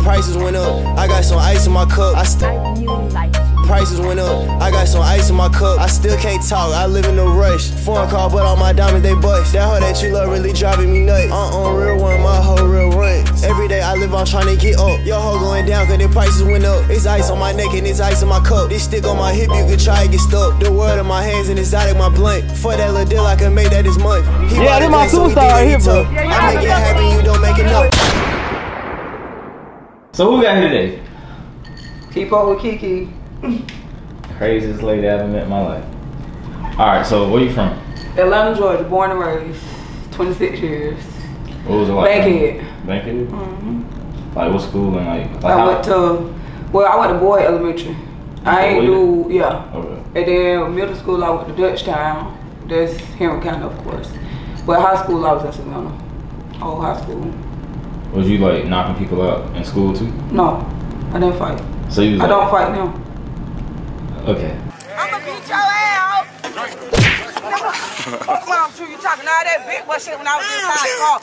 Prices went up, I got some ice in my cup. Prices went up, I got some ice in my cup. I still can't talk, I live in a rush. Foreign call, but all my diamonds, they bust. That hoe that you love really driving me nuts. Real one, my hoe real runs. Every day I live on trying to get up. Your hoe going down cause the prices went up. It's ice on my neck and it's ice in my cup. This stick on my hip, you can try and get stuck. The word in my hands and exotic my blunt. For that little deal I can make that this month. Yeah, this my superstar right here, bro. I make it happen, you don't make it up. So who we got here today? Keep up with Kiki. Craziest lady I ever met in my life. Alright, so where you from? Atlanta, Georgia, born and raised. 26 years. What was it like? Bankhead. Bankhead? Mm-hmm. Like what school and like I went to Boyd Elementary. I ain't do, yeah. Okay. And then middle school I went to Dutchtown. That's Henry County, of course. But high school I was in Savannah. Whole high school. Was you like knocking people out in school too? No, I didn't fight. So you was I don't fight now. Okay. I'ma beat your ass. Fuck around with you talking all that big butt shit when I was inside the car.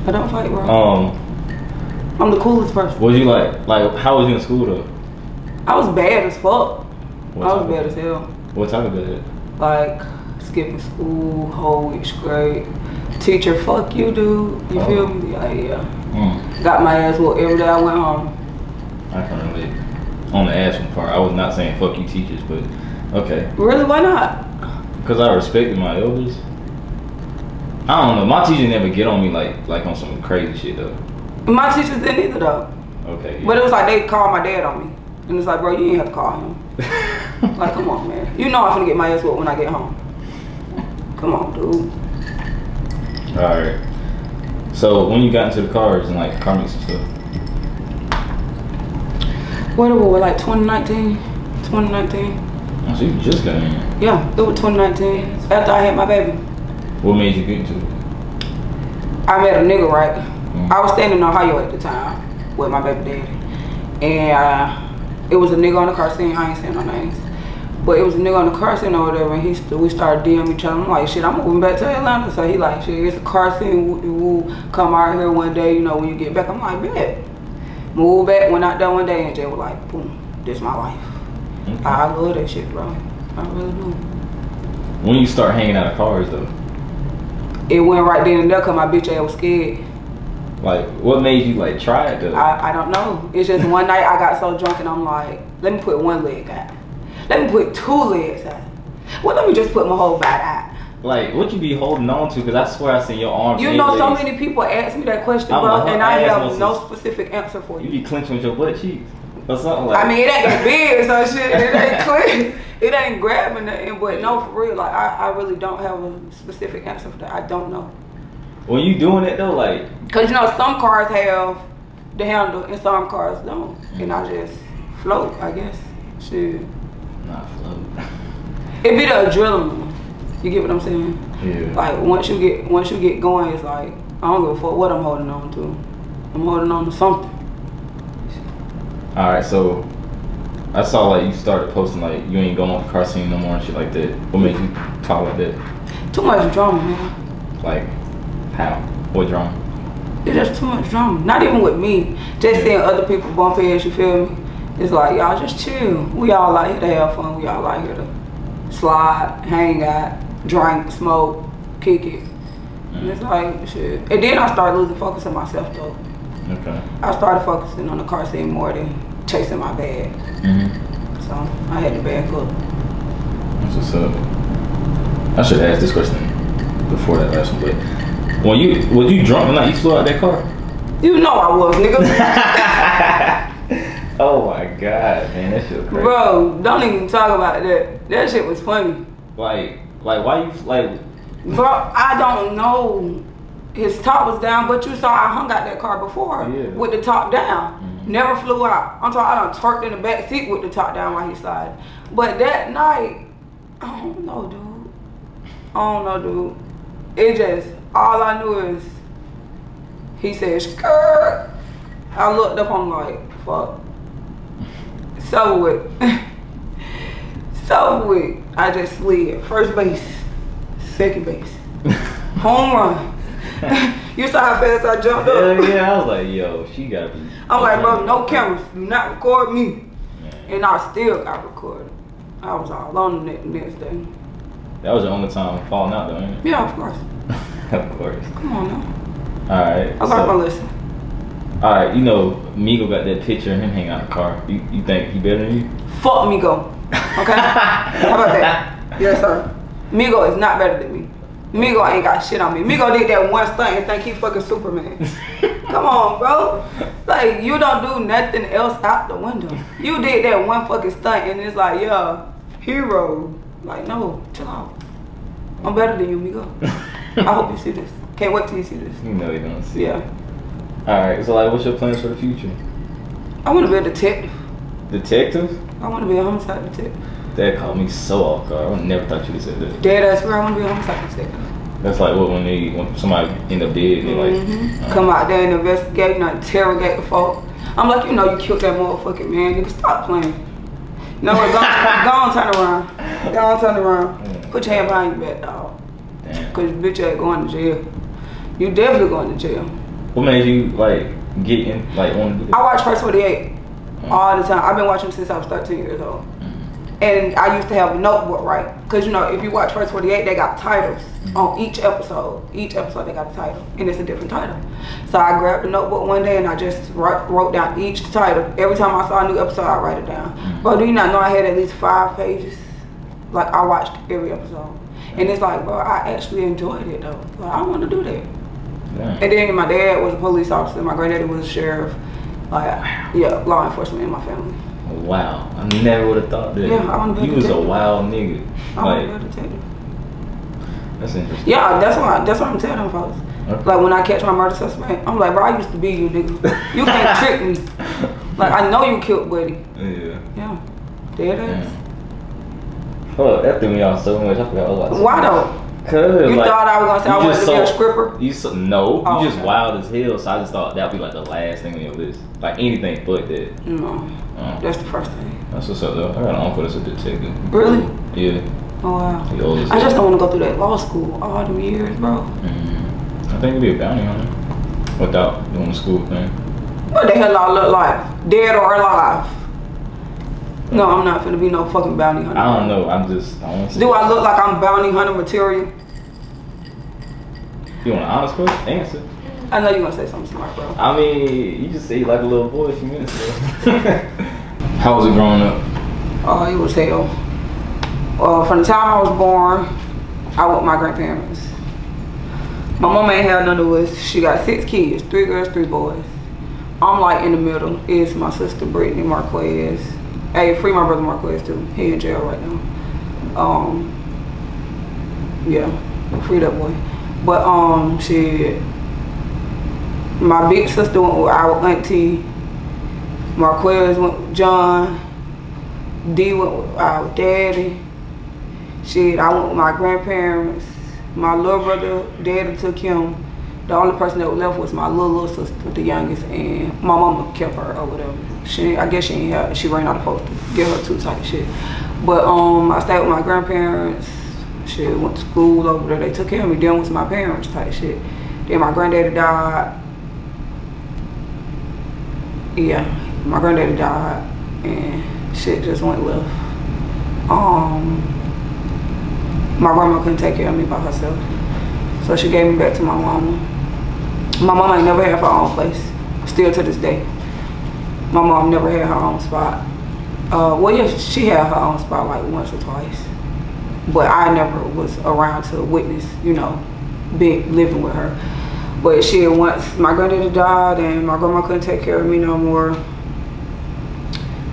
I don't fight, bro. I'm the coolest person. Was you like how was you in school though? I was bad as fuck. What I was bad as hell. What type of bad? Like skipping school, whole week straight. Teacher, fuck you, dude. You feel me? Like, yeah. Got my ass whooped every day I went home. I can relate. On the ass one part, I was not saying fuck you teachers, but okay. Really? Why not? Because I respected my elders. I don't know. My teachers never get on me like on some crazy shit though. My teachers didn't either though. Okay. Yeah. But it was like they called my dad on me. And it's like, bro, you ain't have to call him. Like, come on, man. You know I'm finna get my ass whooped when I get home. Come on, dude. Alright. So when you got into the cars and like car meets and stuff? What was like 2019? 2019. Oh, so you just got in. Yeah, it was 2019. After I had my baby. What made you get into it? I met a nigga, right? I was staying in Ohio at the time with my baby daddy. And it was a nigga on the car scene. I ain't saying no names. But it was a nigga on the car scene or whatever, and we started DMing each other. I'm like, shit, I'm moving back to Atlanta. So he like, shit, it's a car scene, woo, come out here one day, you know, when you get back. I'm like, bet. Moved back, went out there one day, and Jay was like, boom, this my life. Okay. I love that shit, bro. I really do. When you start hanging out of cars, though? It went right then and there because my bitch ass was scared. Like, what made you, like, try it, though? I don't know. It's just one night I got so drunk, and I'm like, let me put one leg out. Let me put two legs out. Well, let me just put my whole body out. Like, what you be holding on to? Because I swear I seen your arms. You know, so many people ask me that question, bro, and I have no specific answer for you. You be clenching with your butt cheeks or something like that. I mean, it ain't that big, so shit. It ain't clear. It ain't grabbing nothing, but no, for real. Like, I really don't have a specific answer for that. I don't know. When you doing it though, like, cause you know some cars have the handle and some cars don't, and I just float, I guess. Shit. Not float. It be the adrenaline. You get what I'm saying? Yeah. Like once you get going, it's like I don't give a fuck what I'm holding on to. I'm holding on to something. All right, so I saw like you started posting like you ain't going off the car scene no more and shit like that. What made you talk like that? Too much drama, man. Like how? What drama? It's just too much drama. Not even with me. Just seeing other people bump heads. You feel me? It's like, y'all just chill. We all out here to have fun. We all out here to slide, hang out, drink, smoke, kick it. And it's like, shit. And then I started losing focus on myself, though. Okay. I started focusing on the car scene more than chasing my bag. So I had to back up. That's what's up. I should ask this question before that last one, but was you drunk the night you flew out that car? You know I was, nigga. Oh my god, man, that shit was crazy. Bro, don't even talk about that. That shit was funny. Like why you like? Bro, I don't know. His top was down, but you saw I hung out that car before with the top down. Never flew out. I'm talking, I done twerked in the back seat with the top down while he slided. But that night, I don't know, dude. It just, all I knew is he said, skirt. I looked up, I'm like, fuck. So with. I just slid. First base, second base, home run, You saw how fast I jumped up? Hell yeah, I was like, yo, she gotta be. I'm like, bro, no cameras. Do not record me. Man. And I still got recorded. I was all on the next day. That was the only time falling out, though, ain't it? Yeah, of course. Of course. Come on now. Alright. I learned my lesson. Alright, you know, Migo got that picture of him hanging out in the car. You think he better than you? Fuck Migo. Okay? How about that? Yes, sir. Migo is not better than me. Migo ain't got shit on me. Migo did that one stunt and think he fucking Superman. Come on, bro. Like, you don't do nothing else out the window. You did that one fucking stunt and it's like, yeah, hero. Like, no, chill out. I'm better than you, Migo. I hope you see this. Can't wait till you see this. You know you're gonna see. Yeah. Alright, so like, what's your plans for the future? I want to be a detective. Detective? I want to be a homicide detective. That caught me so off guard. I never thought you would say that. Dead ass where I want to be a homicide detective. That's like what when somebody end up dead, they like come out there and investigate, interrogate the folk. I'm like, you know, you killed that motherfucking man. Nigga, stop playing. You know what? Go on, turn around. Go on, turn around. Put your hand behind your back, dog. Damn. Cause bitch ain't going to jail. You definitely going to jail. What made you like get in, like want to do that? I watch First 48 all the time. I've been watching since I was 13 years old. And I used to have a notebook, right? Because, you know, if you watch First 48, they got titles on each episode. Each episode, they got a title. And it's a different title. So I grabbed the notebook one day and I just wrote down each title. Every time I saw a new episode, I write it down. Bro, do you not know I had at least 5 pages? Like, I watched every episode. And it's like, bro, I actually enjoyed it, though. Like, I want to do that. Damn. And then my dad was a police officer. My granddaddy was a sheriff. Like, yeah, law enforcement in my family. Wow, I never would have thought that. Yeah, I want to be a You was a detective. wild nigga. I want to be a detective. That's interesting. Yeah, that's what I'm telling them folks. Okay. Like when I catch my murder suspect, I'm like, bro, I used to be you, nigga. You can't trick me. Like I know you killed Buddy. Yeah. Yeah. There it is. Oh, that threw me off so much. I forgot what I was about to say. Why though? Cause You like, thought I was gonna say I wanted to be a stripper? No, Oh, you just okay. wild as hell. So I just thought that'd be like the last thing on your list. Like anything but that. No. That's the first thing. That's what's up though. I got an uncle that's a detective. Really? Yeah. Oh wow. He old as I just hell. don't want to go through that law school all them years, bro. I think it'd be a bounty on him without doing the school thing. What the hell I look like? Dead or alive? No, I'm not finna be no fucking bounty hunter. I don't know. I want to. Do I look like I'm bounty hunter material? You want an honest question? Answer. I know you're gonna say something smart, bro. I mean, you just say like a little boy a few minutes ago. How was it growing up? Oh, it was hell. From the time I was born, I went with my grandparents. My mom ain't had none of us. She got 6 kids, 3 girls, 3 boys. I'm like in the middle. It's my sister Brittany Marquez. Hey, free my brother Marquez too. He in jail right now. Yeah, free that boy. But shit. My big sister went with our auntie. Marquez went with John. D went with our daddy. Shit, I went with my grandparents. My little brother, daddy took him. The only person that was left was my little sister, the youngest, and my mama kept her or whatever. I guess she ain't have, she ran out of folks to get her too type of shit. But I stayed with my grandparents. Shit, went to school over there. They took care of me. Then was my parents type shit. Then my granddaddy died. Yeah, my granddaddy died, and shit just went left. My grandma couldn't take care of me by herself, so she gave me back to my mama. My mama ain't never had her own place, still to this day. My mom never had her own spot. Well, yeah, she had her own spot like once or twice, but I never was around to witness, you know, living with her. But shit, once my granddaddy died and my grandma couldn't take care of me no more,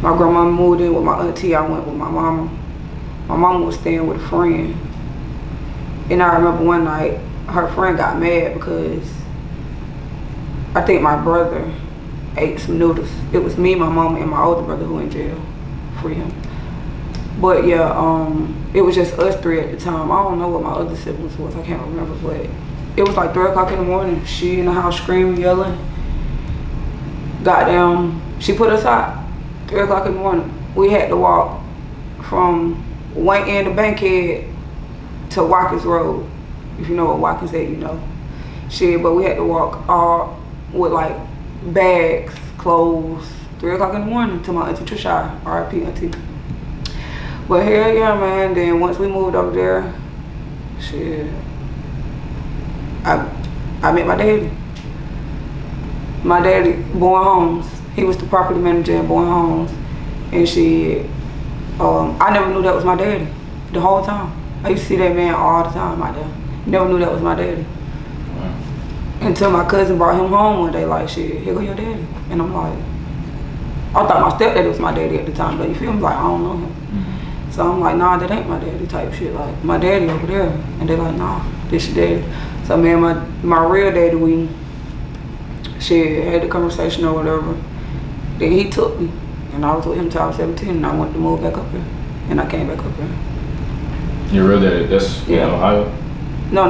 my grandma moved in with my auntie. I went with my mama. My mama was staying with a friend. And I remember one night, her friend got mad because I think my brother ate some noodles. It was me, my mama, and my older brother who in jail. Free him. But yeah, it was just us 3 at the time. I don't know what my other siblings was. I can't remember, but it was like 3 o'clock in the morning. She in the house screaming, yelling. Goddamn, she put us out. 3 o'clock in the morning. We had to walk from one end of Bankhead to Watkins Road. If you know what Watkins is, you know. Shit, but we had to walk all with like bags, clothes, 3 o'clock in the morning to my auntie Trisha, R.I.P. auntie. But hell yeah, man. Then once we moved over there, shit, I met my daddy. My daddy, Bowen Homes. He was the property manager at Bowen Homes, and shit, I never knew that was my daddy the whole time. I used to see that man all the time out there. Never knew that was my daddy. Until my cousin brought him home one day, like, shit, here go your daddy. And I'm like, I thought my stepdaddy was my daddy at the time, but you feel me? Like, I don't know him. So I'm like, nah, that ain't my daddy type shit. Like, my daddy over there. And they're like, nah, this your daddy. So me and my real daddy, we had the conversation or whatever. Then he took me. And I was with him till I was 17, and I wanted to move back up here. And I came back up here. Your real daddy, that's in Ohio? No.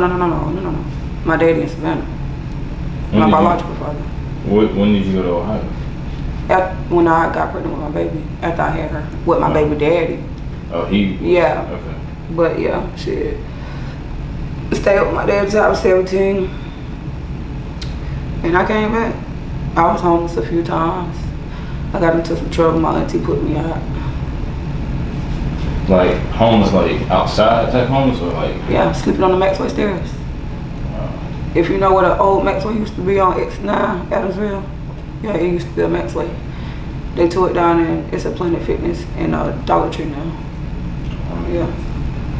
My daddy in Savannah. My biological father. When did you go to Ohio? When I got pregnant with my baby. After I had her. With my baby daddy. Oh, he? Yeah. Okay. But yeah, shit. Stayed with my dad till I was 17. And I came back. I was homeless a few times. I got into some trouble. My auntie put me out. Like homeless, like outside type homeless, or like? Yeah, sleeping on the Maxwell stairs. Wow. If you know what an old Maxwell used to be on X9, Adamsville, yeah, it used to be a Maxwell. They tore it down and it's a Planet Fitness and a Dollar Tree now. Yeah,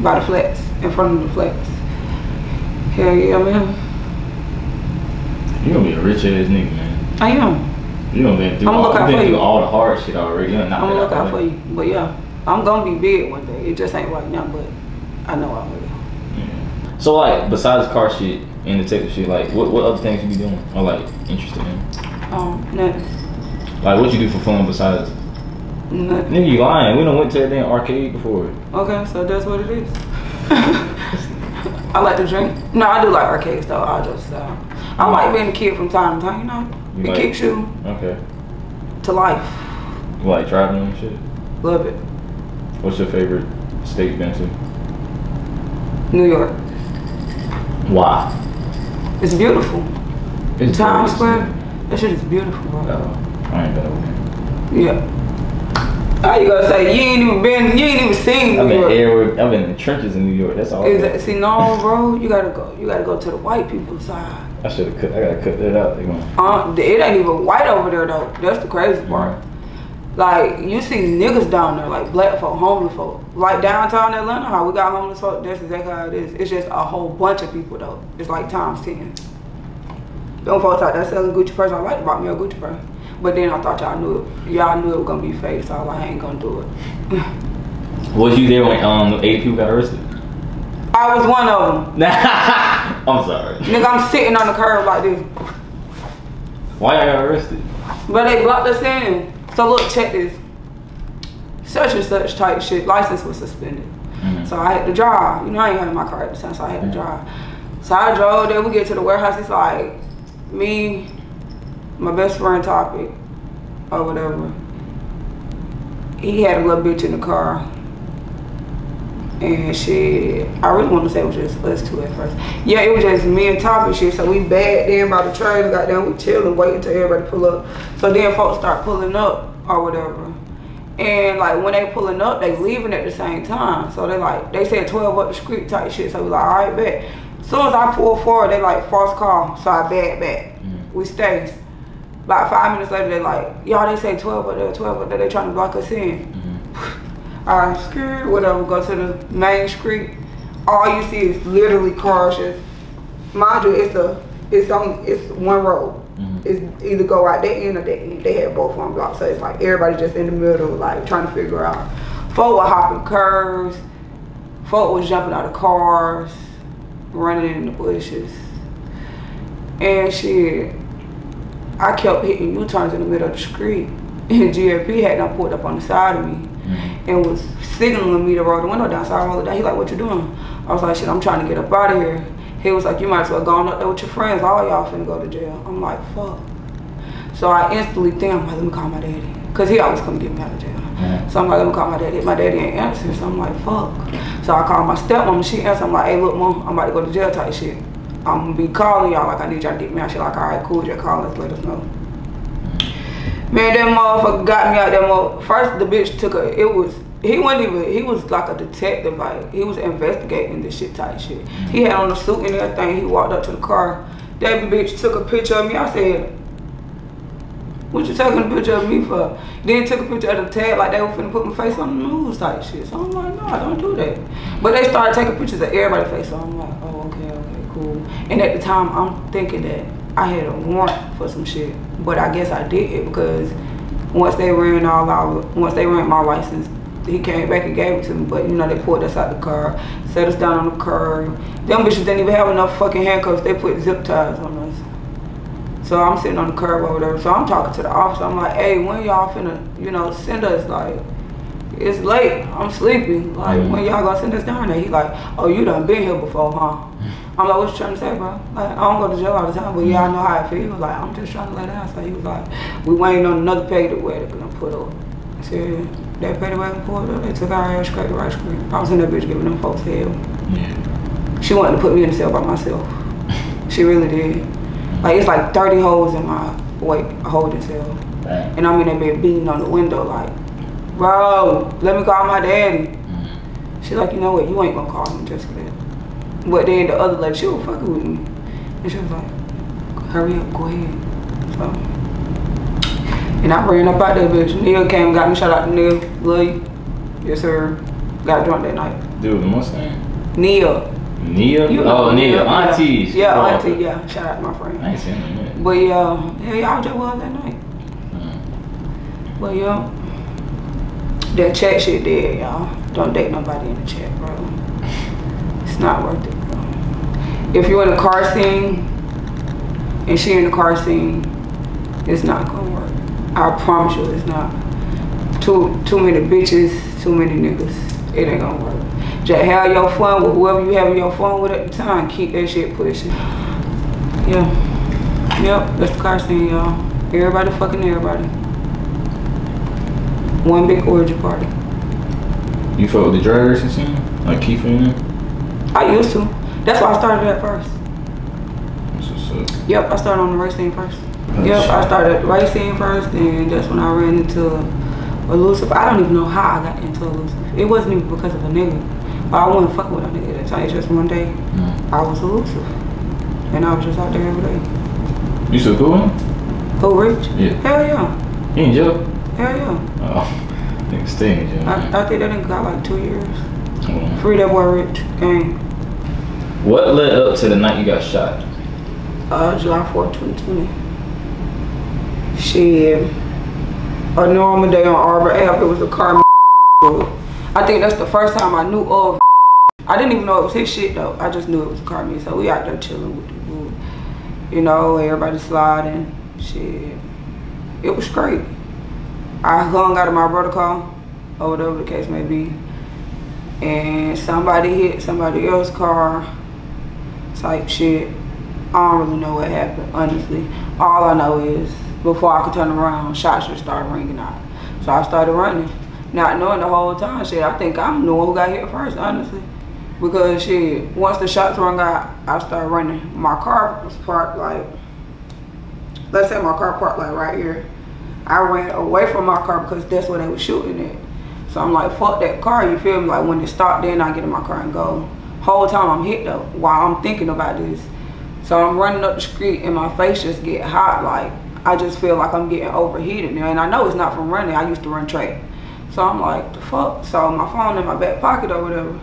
by the flats, in front of the flats. Hell yeah, man. You gonna be a rich ass nigga, man. I am. You done been through all the hard shit already. I'm gonna look out for you, but yeah. I'm gonna be big one day. It just ain't right now, but I know I will. Yeah. So like, besides car shit and detective shit, like what other things you be doing or like interested in? Nothing. Like what you do for fun besides? Nothing. Nigga, you lying. We done went to that damn arcade before. Okay, so that's what it is. I like to drink. No, I do like arcades though. I like being a kid from time to time, you know? It kicks you to life. You like traveling and shit? Love it. What's your favorite state you've been to? New York. Why? It's beautiful. It's Times Square, that shit is beautiful, bro. I ain't been over there. Yeah. How you gonna say you ain't even seen New York? I've been in the trenches in New York. That's all. See, no, bro. You gotta go to the white people's side. I gotta cut that out. It ain't even white over there though. That's the crazy part. Like, you see niggas down there, like black folk, homeless folk. Like downtown Atlanta, how we got homeless folk, that's exactly how it is. It's just a whole bunch of people though. It's like times 10. Them folks out there selling Gucci purse, I like to buy me a Gucci purse. But then I thought y'all knew it was gonna be fake, so I was like, I ain't gonna do it. Was you there when 8 people got arrested? I was one of them. I'm sorry. Nigga, I'm sitting on the curb like this. Why y'all got arrested? But they blocked us in. So look, check this. Such and such type shit. License was suspended. So I had to drive. You know, I ain't having my car at the time, so I had to drive. So I drove there. We get to the warehouse. It's like me, my best friend Topic, or whatever. He had a little bitch in the car. And shit, I really want to say it was just us two at first. Yeah, it was just me and Topic shit. So we backed in by the trailer, got down, we chilling, waiting till everybody pull up. So then folks start pulling up or whatever. And like when they pulling up, they leaving at the same time. So they said 12 up the street type shit. So we like, all right, bet. As soon as I pull forward, they like false call. So I back. We stay. About 5 minutes later, they like, y'all, they say 12 up there, 12 up there. They trying to block us in. All right, screw whatever, go to the main street. All you see is literally cars. Just, mind you, it's one road. It's either go out that end or that end. They had both on blocks, so it's like everybody just in the middle, like trying to figure out. Folk were hopping curves. Folk was jumping out of cars, running in the bushes, and shit. I kept hitting U-turns in the middle of the street, and GFP had not pulled up on the side of me. And was signaling me to roll the window down, so I rolled it down. He like, what you doing? I was like, shit, I'm trying to get up out of here. He was like, you might as well go on up there with your friends. All y'all finna go to jail. I'm like, fuck. So I instantly think, I'm like, let me call my daddy. Cause he always come get me out of jail. So I'm like, let me call my daddy. My daddy ain't answering, so I'm like, fuck. So I called my stepmom, she answered. I'm like, hey, look, mom, I'm about to go to jail type shit. I'm gonna be calling y'all, like I need y'all to get me out. She like, alright, cool, just call us, let us know. Man, that motherfucker got me out that motherfucker. First, the bitch took a, he was like a detective, like, he was investigating this shit type shit. He had on a suit and everything. He walked up to the car. That bitch took a picture of me. I said, what you taking a picture of me for? Then took a picture of the tag like they were finna put my face on the news type shit. So I'm like, no, don't do that. But they started taking pictures of everybody's face. So I'm like, oh, okay, cool. And at the time, I'm thinking that I had a warrant for some shit. But I guess I did it because once they ran my license, he came back and gave it to me. But you know, they pulled us out the car, set us down on the curb. Them bitches didn't even have enough fucking handcuffs. They put zip ties on us. So I'm sitting on the curb or whatever. So I'm talking to the officer. I'm like, hey, when y'all finna, you know, send us? Like, it's late. I'm sleepy. Like, when y'all gonna send us down there? He like, oh, you done been here before, huh? I'm like, what you trying to say, bro? Like, I don't go to jail all the time, but yeah, I know how it feels. Like, I'm just trying to lay down. So he was like, we waiting on another pay to where they're gonna put up. I said, that pay to where they pulled up. They took our ass straight to right street. I was in that bitch giving them folks hell. Yeah. She wanted to put me in the cell by myself. She really did. Like, it's like 30 holes in my holding cell. And I'm in that bed beating on the window like, bro, let me call my daddy. She's like, you know what, you ain't gonna call him just for that. But then the other lady, she was fucking with me. And she was like, hurry up, go ahead. So, and I ran up out there, bitch. Neil came, got me, shout out to Neil. Love you. Yes, sir. Got drunk that night. Dude, the Mustang? Neil. Neil? You know, oh, Neil. Aunties. Yeah, auntie, yeah. Shout out to my friend. I ain't seen him yet. But yeah, y'all just was that night. But yeah, that chat shit dead, y'all. Don't date nobody in the chat, bro. It's not worth it, bro. If you're in a car scene and she in the car scene, it's not gonna work. I promise you, it's not. Too many bitches, too many niggas. It ain't gonna work. Just have your fun with whoever you having your fun with at the time. Keep that shit pushing. Yeah. Yep, that's the car scene, y'all. Everybody fucking everybody. One big orgy party. You fuck with the drag racing scene? Like Keith and them? I used to. That's why I started at first. That's what's up. Yep, I started on the race scene first. Oh, yep, shit. I started at the race scene first, and that's when I ran into elusive. I don't even know how I got into elusive. It wasn't even because of a nigga. But I wasn't fucking with a nigga at that time. It's just one day, I was elusive. And I was just out there every day. You still cool with him? Who, Rich? Yeah. Hell yeah. He in jail? Hell yeah. Oh, nigga stay in jail. I think that nigga got like 2 years. Oh. Free that boy Rich. Gang. What led up to the night you got shot? July 4th, 2020. Shit. A normal day on Arbor Ave. It was a car. I think that's the first time I knew of. I didn't even know it was his shit though. I just knew it was a car meet. So we out there chilling with the group. You know, everybody sliding. Shit. It was great. I hung out of my brother's car, or whatever the case may be. And somebody hit somebody else's car. Type shit. I don't really know what happened, honestly. All I know is before I could turn around, shots just started ringing out. So I started running. Not knowing the whole time, shit, I think I'm the one who got hit first, honestly. Because shit, once the shots rung out, I started running. My car was parked like, let's say my car parked like right here. I ran away from my car because that's where they were shooting at. So I'm like, fuck that car, you feel me? Like when it stopped, then I get in my car and go. Whole time I'm hit though, while I'm thinking about this. So I'm running up the street and my face just get hot, like I just feel like I'm getting overheated now. And I know it's not from running, I used to run track. So I'm like, the fuck? So my phone in my back pocket or whatever.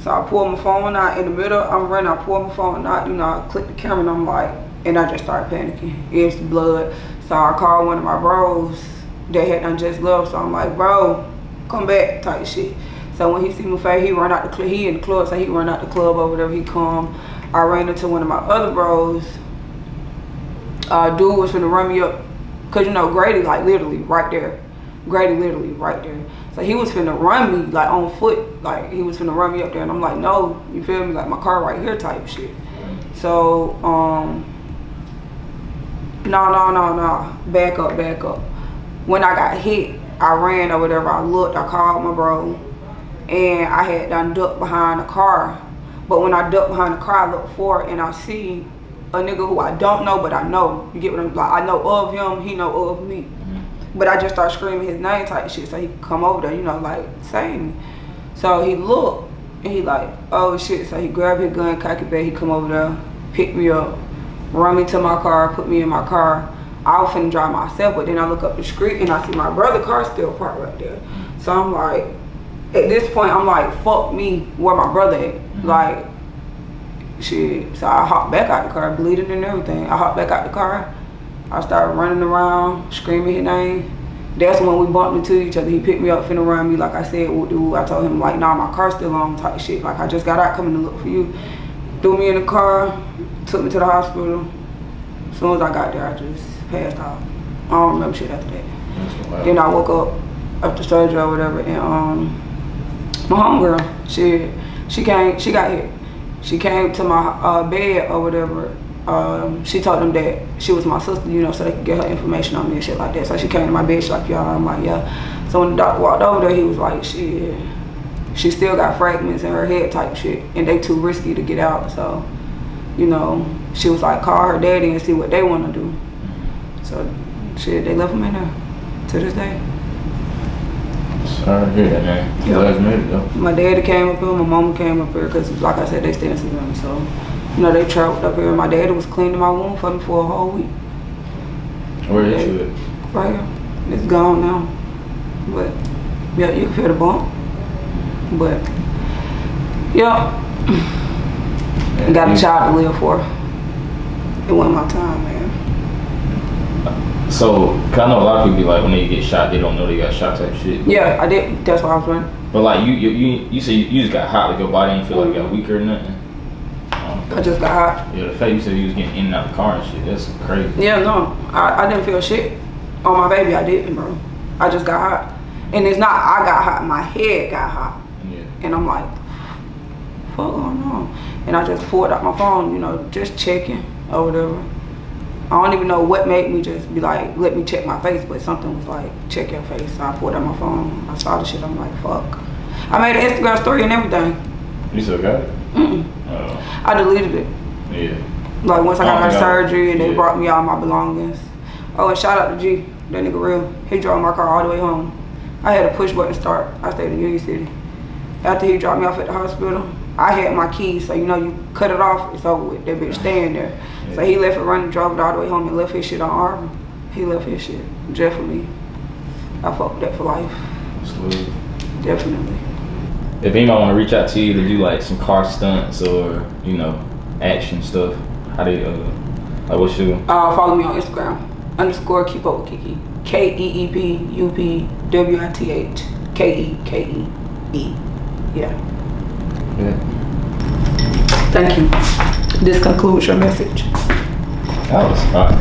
So I pull my phone out in the middle, I'm running, I pull my phone out, you know, I click the camera and I'm like, and I just started panicking. It's blood. So I called one of my bros that had done just left. So I'm like, bro, come back type shit. So when he see my face, he run out the club, he in the club, so he run out the club or whatever, he come. I ran into one of my other bros. Dude was finna run me up. Cause you know, Grady like literally right there. Grady literally right there. So he was finna run me like on foot. Like he was finna run me up there and I'm like, no, you feel me? Like my car right here type shit. So, no, back up. When I got hit, I ran or whatever, I looked, I called my bro. And I had done ducked behind a car. But when I duck behind the car, I look forward and I see a nigga who I don't know, but I know. You get what I'm like? I know of him, he know of me. But I just start screaming his name type shit so he can come over there, you know, like, save me. So he looked and he like, oh shit. So he grabbed his gun, cocked it back, he come over there, pick me up, run me to my car, put me in my car. I was finna drive myself, but then I look up the street and I see my brother's car still parked right there. So I'm like, at this point, I'm like, fuck me, where my brother at? Like, shit. So I hopped back out the car, bleeding and everything. I hopped back out the car. I started running around, screaming his name. That's when we bumped into each other. He picked me up, finna run me, like I said, what do? I told him, like, nah, my car's still on type shit. Like, I just got out coming to look for you. Threw me in the car, took me to the hospital. As soon as I got there, I just passed out. I don't remember shit after that. Then I woke up after surgery or whatever, and my homegirl, she got hit. She came to my bed or whatever. She told them that she was my sister, you know, so they could get her information on me and shit like that. So she came to my bed, she's like, y'all, I'm like, yeah. So when the doctor walked over there, he was like, shit, she still got fragments in her head type shit, and they too risky to get out. So, you know, she was like, call her daddy and see what they want to do. So, shit, they left him in there to this day. Sorry to hear that, man. You guys made it, though. My daddy came up here, my mama came up here, because, like I said, they stay in Savannah, so. You know, they traveled up here. My daddy was cleaning my wound for me for a whole week. Where is you at? Right here. It's gone now. But, yeah, you can feel the bump. But, yeah. Got a child to live for. It wasn't my time, man. So, cause I know a lot of people be like, when they get shot, they don't know they got shot type shit. Yeah, I did. That's why I was running. But like, you say you just got hot, like your body didn't feel like you got weaker or nothing? I just got hot. Yeah, the fact you said you was getting in and out of the car and shit, that's crazy. Yeah, no, I didn't feel shit. On my baby, I didn't, bro. I just got hot. And it's not I got hot, my head got hot. Yeah. And I'm like, fuck going on? And I just pulled out my phone, you know, just checking or whatever. I don't even know what made me just be like, let me check my face, but something was like, check your face. So I pulled out my phone, I saw the shit, I'm like, fuck. I made an Instagram story and everything. You still got it? I deleted it. Yeah. Like once I got my surgery and they brought me all my belongings. Oh, and shout out to G, that nigga real. He drove my car all the way home. I had a push button start. I stayed in Union City. After he dropped me off at the hospital, I had my keys, so you know you cut it off, it's over with. That bitch staying there. Yeah. So he left it running, drove it all the way home and left his shit on Arbor. He left his shit just for me. I fucked that for life. Absolutely. Definitely. If anybody want to reach out to you to do like some car stunts or, you know, action stuff, how do you, like what's your? Follow me on Instagram, _KeepupwithKekee. KEEPUPWITH KEKEE. Yeah. Yeah. Thank you. This concludes your message. That was fun.